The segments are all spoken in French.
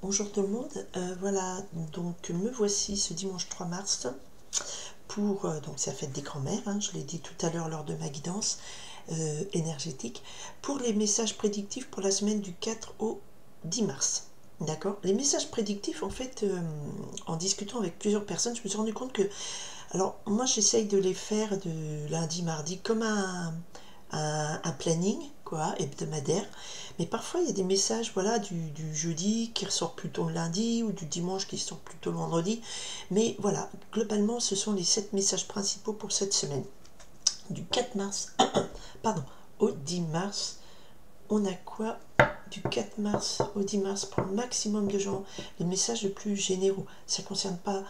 Bonjour tout le monde, voilà, donc me voici ce dimanche 3 mars pour, donc c'est la fête des grands-mères, hein, je l'ai dit tout à l'heure lors de ma guidance énergétique, pour les messages prédictifs pour la semaine du 4 au 10 mars. D'accord. Les messages prédictifs, en fait, en discutant avec plusieurs personnes, je me suis rendu compte que, alors moi j'essaye de les faire de lundi, mardi, comme un planning quoi, hebdomadaire, mais parfois il y a des messages voilà, du jeudi qui ressortent plutôt le lundi ou du dimanche qui sortent plutôt le vendredi, mais voilà, globalement ce sont les 7 messages principaux pour cette semaine. Du 4 mars pardon, au 10 mars, on a quoi? Du 4 mars au 10 mars pour le maximum de gens, les messages les plus généraux. Ça ne concerne pas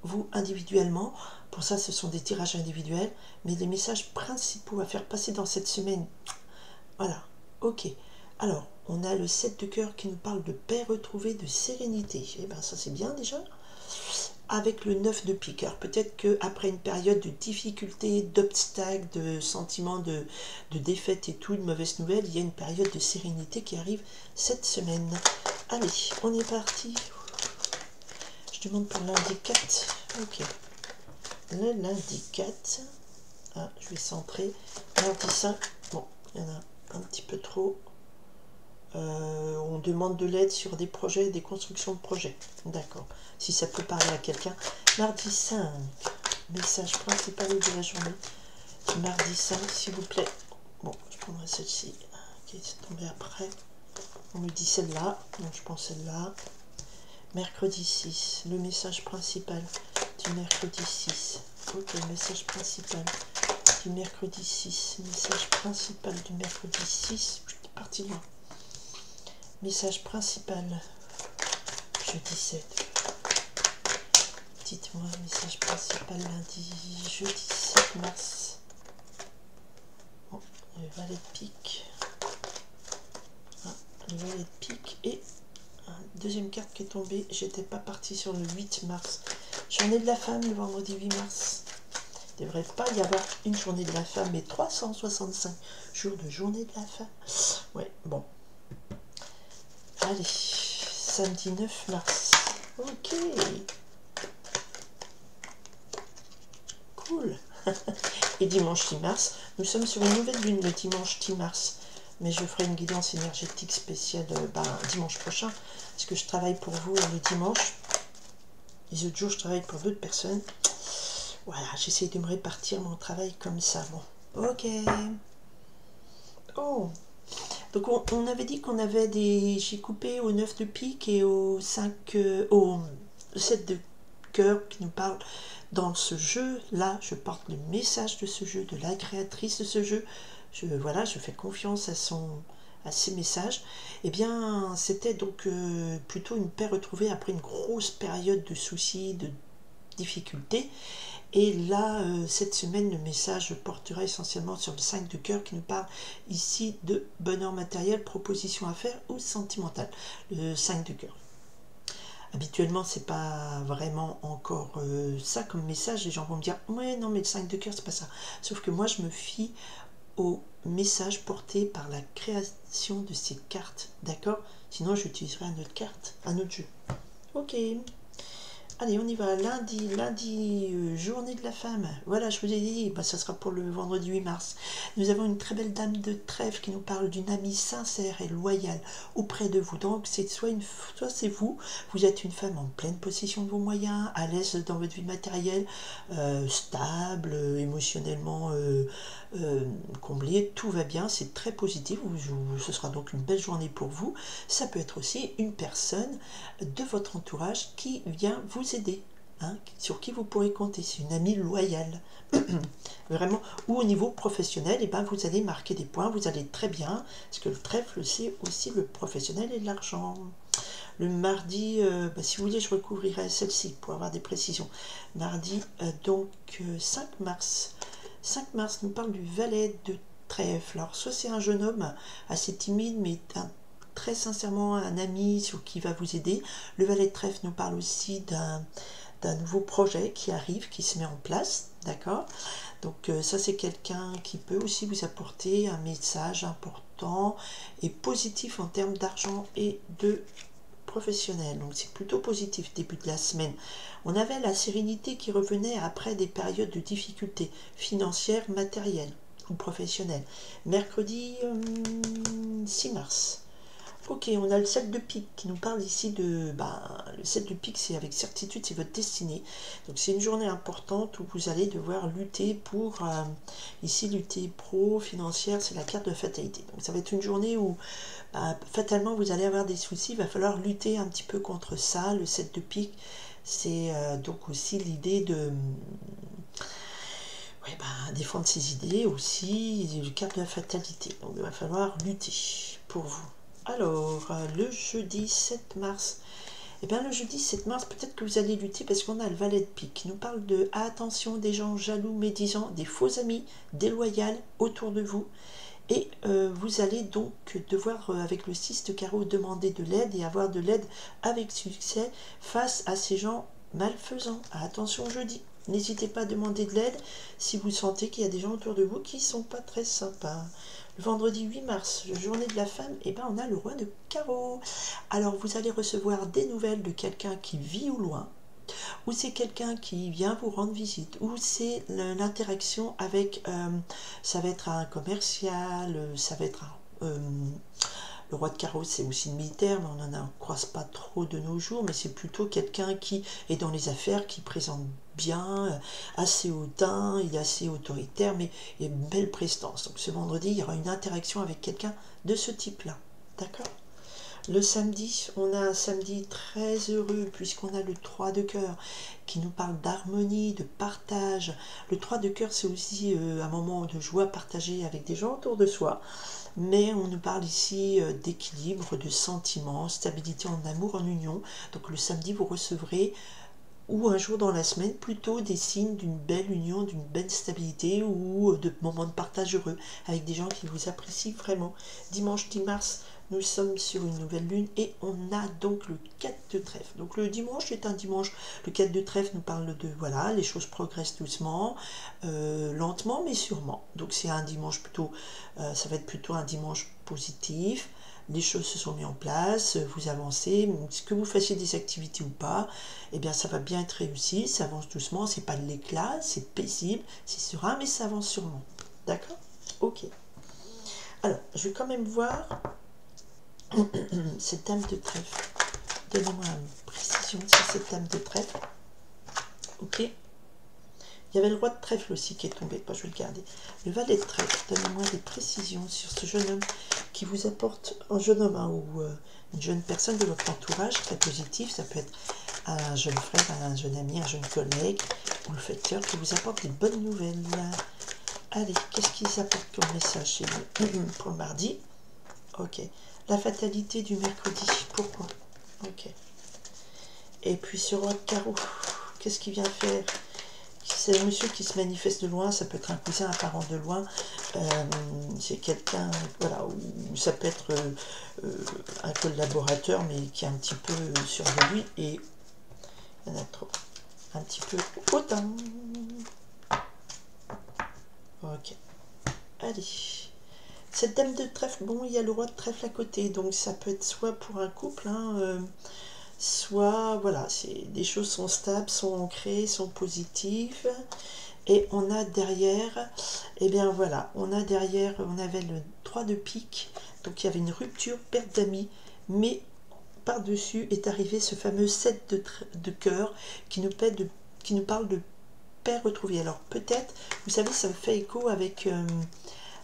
vous individuellement, pour ça ce sont des tirages individuels, mais les messages principaux à faire passer dans cette semaine, voilà, ok. Alors, on a le 7 de cœur qui nous parle de paix retrouvée, de sérénité. Eh bien, ça c'est bien déjà. Avec le 9 de pique. Alors, peut-être qu'après une période de difficultés, d'obstacles, de sentiments de défaite et tout, de mauvaises nouvelles, il y a une période de sérénité qui arrive cette semaine. Allez, on est parti. Je demande pour lundi 4. Ok. Le lundi 4. Ah, je vais centrer. Lundi 5. Bon, il y en a un petit peu trop. On demande de l'aide sur des projets, des constructions de projets. D'accord. Si ça peut parler à quelqu'un. Mardi 5. Message principal de la journée. Mardi 5, s'il vous plaît. Bon, je prendrai celle-ci. Ok, c'est tombé après. On me dit celle-là. Donc je prends celle-là. Mercredi 6. Le message principal du mercredi 6. Ok, message principal du mercredi 6. Message principal du mercredi 6. Parti loin. Message principal, jeudi 7. Dites-moi, message principal lundi, jeudi 7 mars. Bon, le valet de pique. Ah, le valet de pique et deuxième carte qui est tombée. J'étais pas partie sur le 8 mars. Journée de la femme, le vendredi 8 mars. Il ne devrait pas y avoir une journée de la femme, mais 365 jours de journée de la femme. Ouais, bon. Allez, samedi 9 mars. Ok. Cool. Et dimanche 10 mars, nous sommes sur une nouvelle lune le dimanche 10 mars. Mais je ferai une guidance énergétique spéciale dimanche prochain, parce que je travaille pour vous le dimanche. Les autres jours, je travaille pour d'autres personnes. Voilà, j'essaie de me répartir mon travail comme ça. Bon, ok. Oh, donc on avait dit qu'on avait des... J'ai coupé au 9 de pique et au 5... au 7 de cœur qui nous parle dans ce jeu. Là, je porte le message de ce jeu, de la créatrice de ce jeu. Voilà, je fais confiance à ses messages. Eh bien, c'était donc plutôt une paix retrouvée après une grosse période de soucis, de difficultés. Et là, cette semaine, le message portera essentiellement sur le 5 de cœur qui nous parle ici de bonheur matériel, proposition à faire ou sentimentale. Le 5 de cœur. Habituellement, c'est pas vraiment encore ça comme message. Les gens vont me dire ouais, non, mais le 5 de cœur, c'est pas ça. Sauf que moi, je me fie au message porté par la création de ces cartes. D'accord? Sinon, j'utiliserai une autre carte, un autre jeu. Ok. Allez, on y va. Lundi, journée de la femme. Voilà, je vous ai dit, ça sera pour le vendredi 8 mars. Nous avons une très belle dame de trèfle qui nous parle d'une amie sincère et loyale auprès de vous. Donc, c'est soit c'est vous êtes une femme en pleine possession de vos moyens, à l'aise dans votre vie matérielle, stable, émotionnellement comblée, tout va bien, c'est très positif. Ce sera donc une belle journée pour vous. Ça peut être aussi une personne de votre entourage qui vient vous aider, hein, sur qui vous pourrez compter. C'est une amie loyale. Vraiment. Ou au niveau professionnel, et vous allez marquer des points, vous allez très bien, parce que le trèfle, c'est aussi le professionnel et l'argent. Le mardi, si vous voulez, je recouvrirai celle-ci pour avoir des précisions. Mardi, 5 mars. 5 mars nous parle du valet de trèfle. Alors, soit c'est un jeune homme assez timide, mais très sincèrement un ami sur qui va vous aider. Le valet de trèfle nous parle aussi d'un nouveau projet qui arrive, qui se met en place, d'accord? Donc ça, c'est quelqu'un qui peut aussi vous apporter un message important et positif en termes d'argent et de professionnel, donc c'est plutôt positif début de la semaine. On avait la sérénité qui revenait après des périodes de difficultés financières, matérielles ou professionnelles. Mercredi 6 mars. Ok, on a le 7 de pique qui nous parle ici de... le 7 de pique, c'est avec certitude, c'est votre destinée. Donc c'est une journée importante où vous allez devoir lutter pour... ici, lutter pro-financière, c'est la carte de fatalité. Donc ça va être une journée où fatalement vous allez avoir des soucis, il va falloir lutter un petit peu contre ça. Le 7 de pique, c'est donc aussi l'idée de... défendre ses idées aussi, une carte de la fatalité. Donc il va falloir lutter pour vous. Alors, le jeudi 7 mars, le jeudi 7 mars, peut-être que vous allez lutter parce qu'on a le valet de pique qui nous parle de attention des gens jaloux, médisants, des faux amis, déloyaux autour de vous. Et vous allez donc devoir, avec le 6 de carreau, demander de l'aide et avoir de l'aide avec succès face à ces gens malfaisants. Attention jeudi. N'hésitez pas à demander de l'aide si vous sentez qu'il y a des gens autour de vous qui ne sont pas très sympas. Le vendredi 8 mars, la journée de la femme, on a le roi de carreau. Alors vous allez recevoir des nouvelles de quelqu'un qui vit au loin, ou c'est quelqu'un qui vient vous rendre visite, ou c'est l'interaction avec, ça va être un commercial, ça va être le roi de carreau, c'est aussi le militaire, mais on n'en croise pas trop de nos jours, mais c'est plutôt quelqu'un qui est dans les affaires, qui présente bien, assez hautain, il est assez autoritaire, mais il a une belle prestance. Donc ce vendredi, il y aura une interaction avec quelqu'un de ce type-là. D'accord ? Le samedi, on a un samedi très heureux puisqu'on a le 3 de cœur qui nous parle d'harmonie, de partage. Le 3 de cœur, c'est aussi un moment de joie partagée avec des gens autour de soi. Mais on nous parle ici d'équilibre, de sentiments, stabilité en amour, en union. Donc le samedi, vous recevrez, ou un jour dans la semaine, plutôt des signes d'une belle union, d'une belle stabilité ou de moments de partage heureux avec des gens qui vous apprécient vraiment. Dimanche 10 mars, nous sommes sur une nouvelle lune et on a donc le 4 de trèfle. Donc le dimanche est un dimanche, le 4 de trèfle nous parle de, voilà, les choses progressent doucement, lentement mais sûrement. Donc c'est un dimanche plutôt, ça va être plutôt un dimanche positif. Les choses se sont mises en place, vous avancez, que vous fassiez des activités ou pas, ça va bien être réussi, ça avance doucement, c'est pas de l'éclat, c'est paisible, c'est serein, mais ça avance sûrement. D'accord ? Ok. Alors, je vais quand même voir cette dame de trèfle. Donnez-moi une précision sur cette dame de trèfle. Ok. Il y avait le roi de trèfle aussi qui est tombé, je vais le garder. Le valet de trèfle, donnez-moi des précisions sur ce jeune homme qui vous apporte, un jeune homme ou une jeune personne de votre entourage, très positif, ça peut être un jeune frère, un jeune ami, un jeune collègue, ou le facteur qui vous apporte des bonnes nouvelles. Allez, qu'est-ce qu'ils apportent comme message chez nous pour le mardi? Ok. La fatalité du mercredi, pourquoi? Ok. Et puis ce roi de carreau, qu'est-ce qu'il vient faire? C'est un monsieur qui se manifeste de loin, ça peut être un cousin, un parent de loin, c'est quelqu'un, voilà, ou ça peut être un collaborateur, mais qui est un petit peu sûr de lui, et il y en a trop, un petit peu autant. Ok, allez. Cette dame de trèfle, bon, il y a le roi de trèfle à côté, donc ça peut être soit pour un couple, soit, voilà, des choses sont stables, sont ancrées, sont positives. Et on a derrière, voilà, on avait le 3 de pique, donc il y avait une rupture, perte d'amis, mais par-dessus est arrivé ce fameux 7 de cœur qui nous parle de paix retrouvée. Alors peut-être, vous savez, ça fait écho avec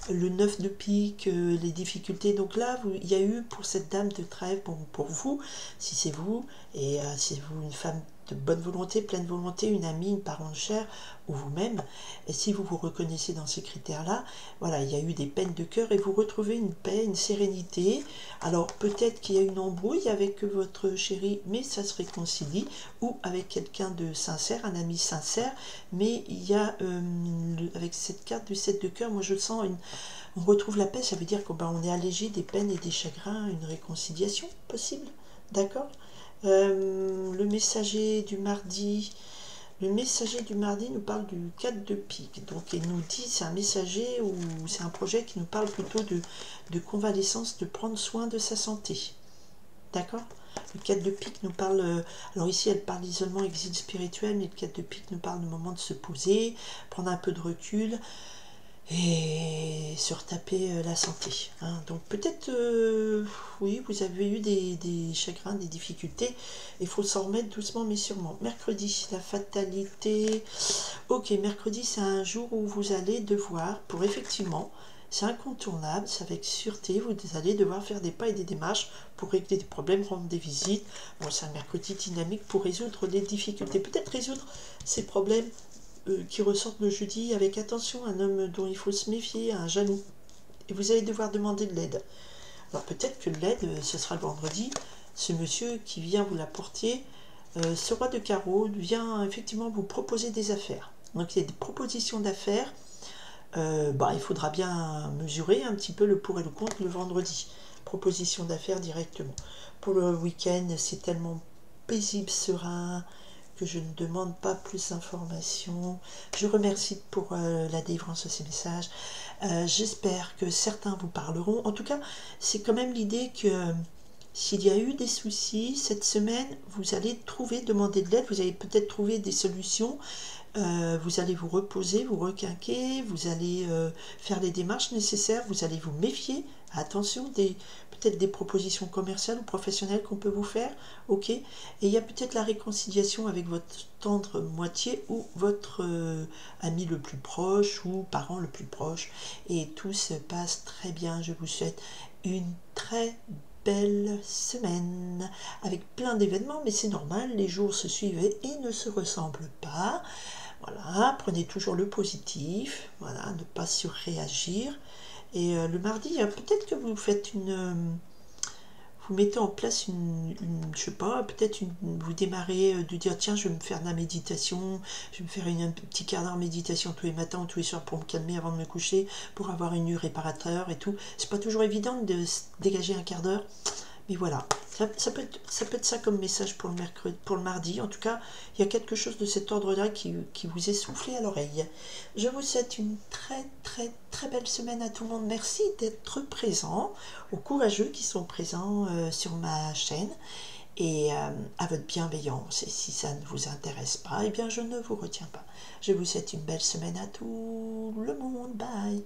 le 9 de pique, les difficultés. Donc là, il y a eu pour cette dame de trèfle, bon, pour vous, si c'est vous, et si vous une femme de bonne volonté, pleine volonté, une amie, une parente chère, ou vous-même, et si vous vous reconnaissez dans ces critères-là, voilà, il y a eu des peines de cœur et vous retrouvez une paix, une sérénité. Alors peut-être qu'il y a une embrouille avec votre chéri, mais ça se réconcilie, ou avec quelqu'un de sincère, un ami sincère, mais il y a, avec cette carte du 7 de cœur, moi je sens on retrouve la paix, ça veut dire qu'on est allégé des peines et des chagrins, une réconciliation possible, d'accord? Le messager du mardi, nous parle du 4 de pique, donc il nous dit, c'est un messager ou c'est un projet qui nous parle plutôt de convalescence, de prendre soin de sa santé, d'accord? Le 4 de pique nous parle, alors ici elle parle d'isolement, exil spirituel, mais le 4 de pique nous parle du moment de se poser, prendre un peu de recul et se retaper la santé. Hein. Donc peut-être, oui, vous avez eu des chagrins, des difficultés, il faut s'en remettre doucement mais sûrement. Mercredi, la fatalité. Ok, mercredi c'est un jour où vous allez devoir, pour effectivement, c'est incontournable, c'est avec sûreté, vous allez devoir faire des pas et des démarches pour régler des problèmes, rendre des visites. Bon, c'est un mercredi dynamique pour résoudre les difficultés, peut-être résoudre ces problèmes qui ressortent le jeudi avec attention, un homme dont il faut se méfier, un jaloux. Et vous allez devoir demander de l'aide. Alors peut-être que l'aide, ce sera le vendredi, ce monsieur qui vient vous l'apporter, ce roi de carreau vient effectivement vous proposer des affaires. Donc il y a des propositions d'affaires, il faudra bien mesurer un petit peu le pour et le contre le vendredi. Proposition d'affaires directement. Pour le week-end, c'est tellement paisible, serein, que je ne demande pas plus d'informations. Je remercie pour la délivrance de ces messages. J'espère que certains vous parleront. En tout cas, c'est quand même l'idée que s'il y a eu des soucis cette semaine, vous allez demander de l'aide, vous allez peut-être trouver des solutions. Vous allez vous reposer, vous requinquer, vous allez faire les démarches nécessaires, vous allez vous méfier. Attention, peut-être des propositions commerciales ou professionnelles qu'on peut vous faire, ok. Et il y a peut-être la réconciliation avec votre tendre moitié ou votre ami le plus proche ou parent le plus proche. Et tout se passe très bien. Je vous souhaite une très belle semaine avec plein d'événements, mais c'est normal, les jours se suivent et ne se ressemblent pas. Voilà, prenez toujours le positif, voilà, ne pas surréagir. Et le mardi, peut-être que vous faites vous mettez en place je sais pas, peut-être vous démarrez de dire tiens, je vais me faire de la méditation, je vais me faire un petit quart d'heure de méditation tous les matins ou tous les soirs pour me calmer avant de me coucher, pour avoir une nuit réparateur et tout. C'est pas toujours évident de dégager un quart d'heure. Mais voilà, ça peut être ça comme message pour le mardi. En tout cas, il y a quelque chose de cet ordre-là qui vous est soufflé à l'oreille. Je vous souhaite une très très très belle semaine à tout le monde. Merci d'être présents, aux courageux qui sont présents sur ma chaîne et à votre bienveillance. Et si ça ne vous intéresse pas, eh bien je ne vous retiens pas. Je vous souhaite une belle semaine à tout le monde. Bye.